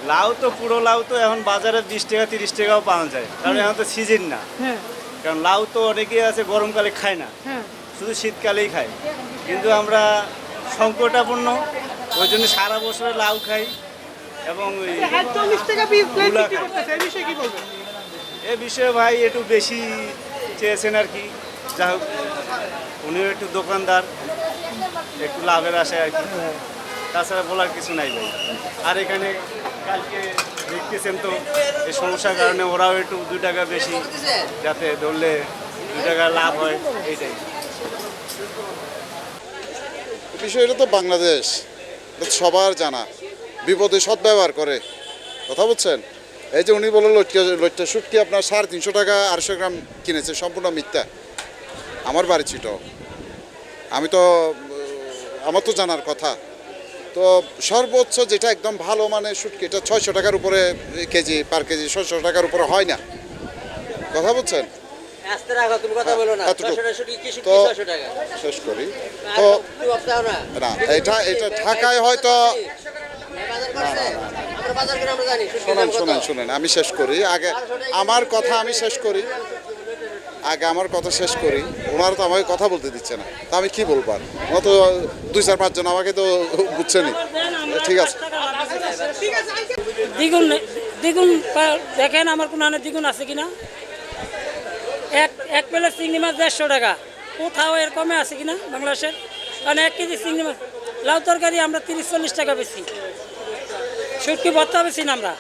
লাউ তো পুরো লাউ তো এখন বাজারে 20 টাকা 30 টাকাও পাওয়া যায়, কারণ এখন তো সিজন না। হ্যাঁ কারণ লাউ তো অনেকেই আছে গরমকালে খায় না, হ্যাঁ শুধু শীতকালেই খায়। কিন্তু আমরা সংকটাপন্ন, ওই জন্য সারা বছরে লাউ খাই। এবং ওই 40 টাকা পিস প্লেট মূলা বিক্রি খাই। করতেছে, এই বিষয়ে কি বলবেন? এ বিষয়ে ভাই একটু বেশি চেয়েছেন আর কি। যা হোক, উনিও একটু দোকানদার, একটু লাভের আশায় আর কি। তাছাড়া বলার কিছু নাই ভাই। আর এখানে কালকে দেখতেছেন তো এই সমস্যার কারণে ওরাও একটু 2 টাকা বেশি, যাতে ধরলে 2 টাকা লাভ হয়, এইটাই। বিষয়টা তো বাংলাদেশ, এটা তো সবার জানা। বিপদে সদ্ব্যবহার করে, কথা বলছেন। এই যে উনি বললেন লইট্টা শুটকি আপনার 350 টাকা 250 গ্রাম কিনেছে, সম্পূর্ণ মিথ্যা। আমার বাড়ি ছিল, আমি তো আমার তো জানার কথা। তো সর্বোচ্চ যেটা একদম ভালো মানে শুটকি, এটা 600 টাকার উপরে কেজি, পার কেজি 600 টাকার উপরে হয় না, কথা বলছেন। আস্তে রাখো, তুমি কথা বলো না। এতটুকু। 600 শুটকি কি শুটকি তো 600 টাকা। শেষ করি আর তো। একটু দাও না। না, এটা ঢাকায় হয়তো। বাজার করছে। আমরা বাজার করে আমরা জানি শুটকির শোনেন দাম কত। শোনেন শোনেন, আমি শেষ করি আগে আমার কথা, আমি শেষ করি আগে আমার কথা শেষ করি। ওনারা তো আমাকে কথা বলতে দিচ্ছে না, তা আমি কি বলবো আর। ওরা তো 2-4-5 জন আমাকে তো বুঝছেনই। ঠিক আছে। দ্বিগুণ দ্বিগুণ দেখেন আমার কোনো দ্বিগুণ আছে কিনা। এক প্লেট চিংড়ি মাছ 150 টাকা, কোথাও এর কমে আছে কিনা বাংলাদেশের? কারণ 1 কেজি চিংড়ি মাছ, লাউ তরকারি আমরা 30-40 টাকা বেশি, শুটকি ভর্তা বেশি না আমরা।